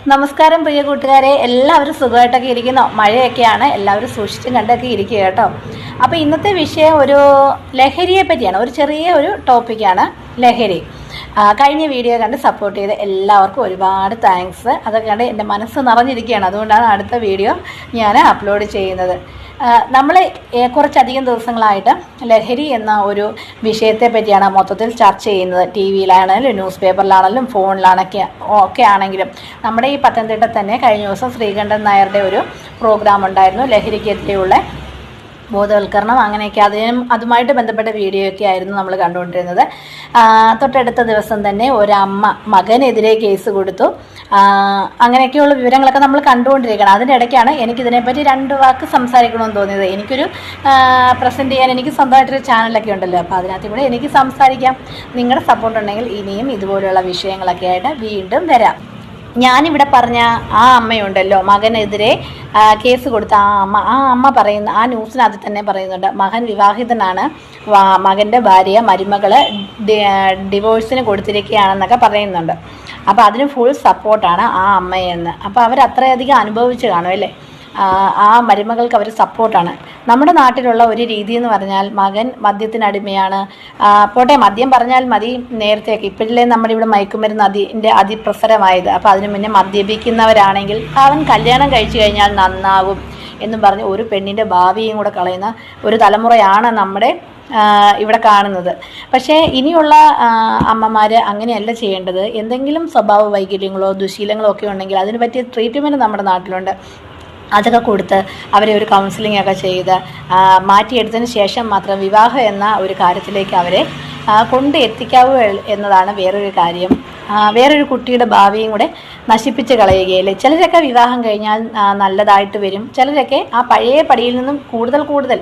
നമസ്കാരം പ്രിയ കൂട്ടുകാരെ, എല്ലാവരും സുഖമായിട്ടൊക്കെ ഇരിക്കുന്നോ? മഴയൊക്കെയാണ്, എല്ലാവരും സൂക്ഷിച്ചും കണ്ടൊക്കെ ഇരിക്കുക കേട്ടോ. അപ്പോൾ ഇന്നത്തെ വിഷയം ഒരു ലഹരിയെ പറ്റിയാണ്. ഒരു ചെറിയ ടോപ്പിക്കാണ് ലഹരി. കഴിഞ്ഞ വീഡിയോ കണ്ട് സപ്പോർട്ട് ചെയ്ത് എല്ലാവർക്കും ഒരുപാട് താങ്ക്സ്. അതൊക്കെ കണ്ട് എൻ്റെ മനസ്സ് നിറഞ്ഞിരിക്കുകയാണ്. അതുകൊണ്ടാണ് അടുത്ത വീഡിയോ ഞാൻ അപ്ലോഡ് ചെയ്യുന്നത്. നമ്മൾ കുറച്ചധികം ദിവസങ്ങളായിട്ട് ലഹരി എന്ന ഒരു വിഷയത്തെ പറ്റിയാണ് മൊത്തത്തിൽ ചർച്ച ചെയ്യുന്നത്. ടി വിയിലാണെങ്കിലും ന്യൂസ് പേപ്പറിലാണെങ്കിലും ഫോണിലാണൊക്കെ ആണെങ്കിലും. നമ്മുടെ ഈ പത്തനംതിട്ട തന്നെ കഴിഞ്ഞ ദിവസം ശ്രീകണ്ഠൻ നായരുടെ ഒരു പ്രോഗ്രാം ഉണ്ടായിരുന്നു, ലഹരിക്കെതിരെയുള്ള ബോധവൽക്കരണം. അങ്ങനെയൊക്കെ അതുമായിട്ട് ബന്ധപ്പെട്ട വീഡിയോ ഒക്കെ ആയിരുന്നു നമ്മൾ കണ്ടുകൊണ്ടിരുന്നത്. തൊട്ടടുത്ത ദിവസം തന്നെ ഒരമ്മ മകനെതിരെ കേസ് കൊടുത്തു. അങ്ങനെയൊക്കെയുള്ള വിവരങ്ങളൊക്കെ നമ്മൾ കണ്ടുകൊണ്ടിരിക്കണം. അതിൻ്റെ ഇടയ്ക്കാണ് എനിക്കിതിനെപ്പറ്റി 2 വാക്ക് സംസാരിക്കണമെന്ന് തോന്നിയത്. എനിക്കൊരു പ്രസൻറ്റ് ചെയ്യാൻ എനിക്ക് സ്വന്തമായിട്ടൊരു ചാനലൊക്കെ ഉണ്ടല്ലോ, അപ്പോൾ അതിനകത്ത് കൂടെ എനിക്ക് സംസാരിക്കാം. നിങ്ങളുടെ സപ്പോർട്ട് ഉണ്ടെങ്കിൽ ഇനിയും ഇതുപോലെയുള്ള വിഷയങ്ങളൊക്കെ ആയിട്ട് വീണ്ടും വരാം. ഞാനിവിടെ പറഞ്ഞ ആ അമ്മയുണ്ടല്ലോ, മകനെതിരെ കേസ് കൊടുത്ത ആ അമ്മ പറയുന്ന ആ ന്യൂസിനകത്ത് തന്നെ പറയുന്നുണ്ട്, മകൻ വിവാഹിതനാണ്, മകൻ്റെ ഭാര്യ മരുമകള് ഡിവോഴ്സിന് കൊടുത്തിരിക്കുകയാണെന്നൊക്കെ പറയുന്നുണ്ട്. അപ്പോൾ അതിന് ഫുൾ സപ്പോർട്ടാണ് ആ അമ്മയെന്ന്. അപ്പോൾ അവരത്രയധികം അനുഭവിച്ച് കാണും അല്ലേ. ആ മരുമകൾക്ക് അവർ സപ്പോർട്ടാണ്. നമ്മുടെ നാട്ടിലുള്ള ഒരു രീതി എന്ന് പറഞ്ഞാൽ മകൻ മദ്യത്തിനടിമയാണ്. പോട്ടെ, മദ്യം പറഞ്ഞാൽ മതി, നേരത്തെയൊക്കെ. ഇപ്പോഴല്ലേ നമ്മുടെ ഇവിടെ മയക്കുമരുന്ന് അതിപ്രസരമായത്. അപ്പോൾ അതിനു മുന്നേ മദ്യപിക്കുന്നവരാണെങ്കിൽ അവൻ കല്യാണം കഴിച്ചു കഴിഞ്ഞാൽ നന്നാകും എന്നും പറഞ്ഞ് ഒരു പെണ്ണിൻ്റെ ഭാവിയും കൂടെ കളയുന്ന ഒരു തലമുറയാണ് നമ്മുടെ ഇവിടെ കാണുന്നത്. പക്ഷേ ഇനിയുള്ള അമ്മമാർ അങ്ങനെയല്ല ചെയ്യേണ്ടത്. എന്തെങ്കിലും സ്വഭാവ വൈകല്യങ്ങളോ ദുശീലങ്ങളോ ഒക്കെ ഉണ്ടെങ്കിൽ അതിന് പറ്റിയ ട്രീറ്റ്മെൻറ്റ് നമ്മുടെ നാട്ടിലുണ്ട്. അതൊക്കെ കൊടുത്ത് അവരെ ഒരു കൗൺസിലിംഗ് ഒക്കെ ചെയ്ത് മാറ്റിയെടുത്തതിന് ശേഷം മാത്രം വിവാഹം എന്ന ഒരു കാര്യത്തിലേക്ക് അവരെ കൊണ്ട് എത്തിക്കാവൂ എന്നതാണ് വേറൊരു കാര്യം. വേറൊരു കുട്ടിയുടെ ഭാവിയും കൂടെ നശിപ്പിച്ച് കളയുകയല്ലേ. ചിലരൊക്കെ വിവാഹം കഴിഞ്ഞാൽ നല്ലതായിട്ട് വരും, ചിലരൊക്കെ ആ പഴയ പടിയിൽ നിന്നും കൂടുതൽ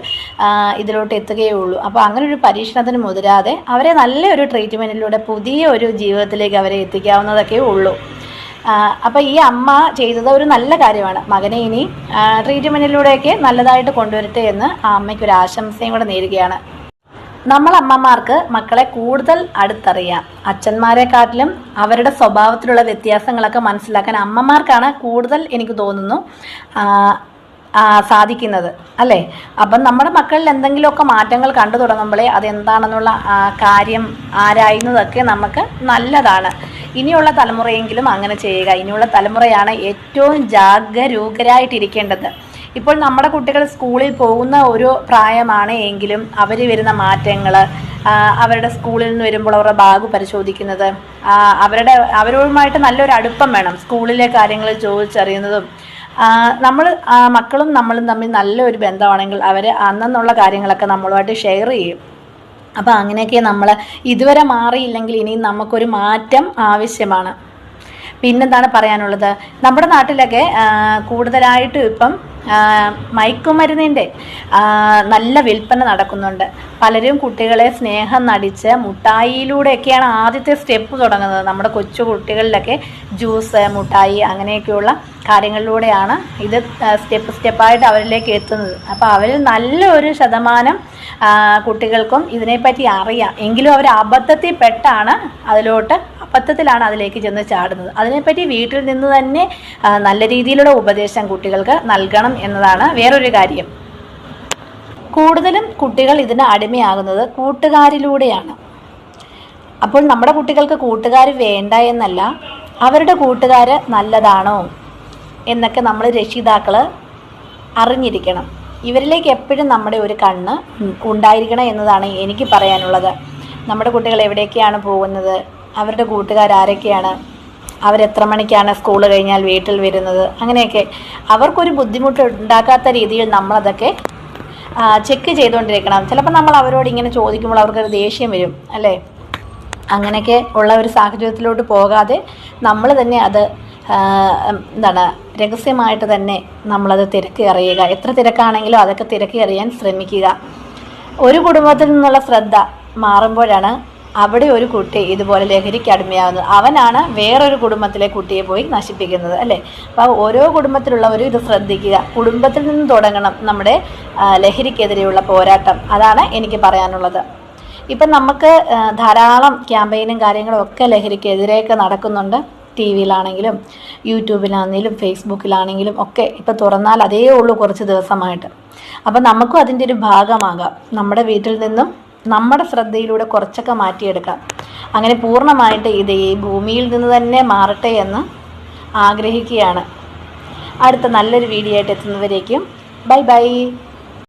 ഇതിലോട്ട് എത്തുകയേ ഉള്ളൂ. അപ്പോൾ അങ്ങനെ ഒരു പരീക്ഷണത്തിന് മുതിരാതെ അവരെ നല്ലൊരു ട്രീറ്റ്മെൻറ്റിലൂടെ പുതിയ ഒരു ജീവിതത്തിലേക്ക് അവരെ എത്തിക്കാവുന്നതൊക്കെ ഉള്ളൂ. അപ്പോൾ ഈ അമ്മ ചെയ്തത് ഒരു നല്ല കാര്യമാണ്. മകനെ ഇനി ട്രീറ്റ്മെൻറ്റിലൂടെയൊക്കെ നല്ലതായിട്ട് കൊണ്ടുവരട്ടെ എന്ന് ആ അമ്മയ്ക്കൊരു ആശംസയും കൂടെ നേരുകയാണ്. നമ്മൾ അമ്മമാർക്ക് മക്കളെ കൂടുതൽ അടുത്തറിയാം. അച്ഛന്മാരെക്കാട്ടിലും അവരുടെ സ്വഭാവത്തിലുള്ള വ്യത്യാസങ്ങളൊക്കെ മനസ്സിലാക്കാൻ അമ്മമാർക്കാണ് കൂടുതൽ, എനിക്ക് തോന്നുന്നു, സാധിക്കുന്നത് അല്ലേ. അപ്പം നമ്മുടെ മക്കളിൽ എന്തെങ്കിലുമൊക്കെ മാറ്റങ്ങൾ കണ്ടു തുടങ്ങുമ്പോഴേ അതെന്താണെന്നുള്ള കാര്യം ആരായുന്നതൊക്കെ നമുക്ക് നല്ലതാണ്. ഇനിയുള്ള തലമുറയെങ്കിലും അങ്ങനെ ചെയ്യുക. ഇനിയുള്ള തലമുറയാണ് ഏറ്റവും ജാഗരൂകരായിട്ടിരിക്കേണ്ടത്. ഇപ്പോൾ നമ്മുടെ കുട്ടികൾ സ്കൂളിൽ പോകുന്ന ഒരു പ്രായമാണ് എങ്കിലും അവർ വരുന്ന മാറ്റങ്ങൾ, അവരുടെ സ്കൂളിൽ നിന്ന് വരുമ്പോൾ അവരുടെ ബാഗ് പരിശോധിക്കുന്നത്, അവരുമായിട്ട് നല്ലൊരു അടുപ്പം വേണം. സ്കൂളിലെ കാര്യങ്ങൾ ചോദിച്ചറിയുന്നതും, മക്കളും നമ്മളും തമ്മിൽ നല്ലൊരു ബന്ധമാണെങ്കിൽ അവർ അന്നുള്ള കാര്യങ്ങളൊക്കെ നമ്മളുമായിട്ട് ഷെയർ ചെയ്യും. അപ്പോൾ അങ്ങനെയൊക്കെ നമ്മൾ ഇതുവരെ മാറിയില്ലെങ്കിൽ ഇനി നമുക്കൊരു മാറ്റം ആവശ്യമാണ്. പിന്നെന്താണ് പറയാനുള്ളത്, നമ്മുടെ നാട്ടിലൊക്കെ കൂടുതലായിട്ടും ഇപ്പം മയക്കുമരുന്നിൻ്റെ നല്ല വിൽപ്പന നടക്കുന്നുണ്ട്. പലരും കുട്ടികളെ സ്നേഹം നടിച്ച് മുട്ടായിയിലൂടെയൊക്കെയാണ് ആദ്യത്തെ സ്റ്റെപ്പ് തുടങ്ങുന്നത്. നമ്മുടെ കൊച്ചു കുട്ടികളിലൊക്കെ ജ്യൂസ്, മുട്ടായി അങ്ങനെയൊക്കെയുള്ള കാര്യങ്ങളിലൂടെയാണ് ഇത് സ്റ്റെപ്പായിട്ട് അവരിലേക്ക് എത്തുന്നത്. അപ്പോൾ അവരിൽ നല്ലൊരു ശതമാനം കുട്ടികൾക്കും ഇതിനെപ്പറ്റി അറിയാം. എങ്കിലും അവർ അബദ്ധത്തിലാണ് അതിലേക്ക് ചെന്ന് ചാടുന്നത്. അതിനെപ്പറ്റി വീട്ടിൽ നിന്ന് തന്നെ നല്ല രീതിയിലുള്ള ഉപദേശം കുട്ടികൾക്ക് നൽകണം എന്നതാണ് വേറൊരു കാര്യം. കൂടുതലും കുട്ടികൾ ഇതിന് അടിമയാകുന്നത് കൂട്ടുകാരിലൂടെയാണ്. അപ്പോൾ നമ്മുടെ കുട്ടികൾക്ക് കൂട്ടുകാർ വേണ്ട എന്നല്ല, അവരുടെ കൂട്ടുകാർ നല്ലതാണോ എന്നൊക്കെ നമ്മൾ രക്ഷിതാക്കൾ അറിഞ്ഞിരിക്കണം. ഇവരിലേക്ക് എപ്പോഴും നമ്മുടെ ഒരു കണ്ണ് ഉണ്ടായിരിക്കണം എന്നതാണ് എനിക്ക് പറയാനുള്ളത്. നമ്മുടെ കുട്ടികൾ എവിടേക്കാണ് പോകുന്നത്, അവരുടെ കൂട്ടുകാരൊക്കെയാണ്, അവരെത്ര മണിക്കാണ് സ്കൂൾ കഴിഞ്ഞാൽ വീട്ടിൽ വരുന്നത്, അങ്ങനെയൊക്കെ അവർക്കൊരു ബുദ്ധിമുട്ട് ഉണ്ടാക്കാത്ത രീതിയിൽ നമ്മളതൊക്കെ ചെക്ക് ചെയ്തുകൊണ്ടിരിക്കണം. ചിലപ്പോൾ നമ്മൾ അവരോട് ഇങ്ങനെ ചോദിക്കുമ്പോൾ അവർക്കൊരു ദേഷ്യം വരും അല്ലേ. അങ്ങനെയൊക്കെ ഉള്ള ഒരു സാഹചര്യത്തിലോട്ട് പോകാതെ നമ്മൾ തന്നെ അത് രഹസ്യമായിട്ട് തന്നെ നമ്മളത് തിരക്കി അറിയുക. എത്ര തിരക്കാണെങ്കിലും അതൊക്കെ തിരക്കി അറിയാൻ ശ്രമിക്കുക. ഒരു കുടുംബത്തിൽ നിന്നുള്ള ശ്രദ്ധ മാറുമ്പോഴാണ് അവിടെ ഒരു കുട്ടി ഇതുപോലെ ലഹരിക്ക് അടിമയാകുന്നത്. അവനാണ് വേറൊരു കുടുംബത്തിലെ കുട്ടിയെ പോയി നശിപ്പിക്കുന്നത് അല്ലേ. അപ്പോൾ ഓരോ കുടുംബത്തിലുള്ളവരും ഇത് ശ്രദ്ധിക്കുക. കുടുംബത്തിൽ നിന്ന് തുടങ്ങണം നമ്മുടെ ലഹരിക്കെതിരെയുള്ള പോരാട്ടം. അതാണ് എനിക്ക് പറയാനുള്ളത്. ഇപ്പം നമുക്ക് ധാരാളം ക്യാമ്പയിനും കാര്യങ്ങളും ഒക്കെ ലഹരിക്കെതിരെയൊക്കെ നടക്കുന്നുണ്ട്. ടി വിയിലാണെങ്കിലും യൂട്യൂബിലാണെങ്കിലും ഫേസ്ബുക്കിലാണെങ്കിലും ഒക്കെ ഇപ്പോൾ തുറന്നാൽ അതേ ഉള്ളൂ കുറച്ച് ദിവസമായിട്ട്. അപ്പം നമുക്കും അതിൻ്റെ ഒരു ഭാഗമാകാം. നമ്മുടെ വീട്ടിൽ നിന്നും നമ്മുടെ ശ്രദ്ധയിലൂടെ കുറച്ചൊക്കെ മാറ്റിയെടുക്കാം. അങ്ങനെ പൂർണ്ണമായിട്ട് ഇത് ഈ ഭൂമിയിൽ നിന്ന് തന്നെ മാറട്ടെ എന്ന് ആഗ്രഹിക്കുകയാണ്. അടുത്ത നല്ലൊരു വീഡിയോ ആയിട്ട് എത്തുന്നവരേക്കും ബൈ ബൈ.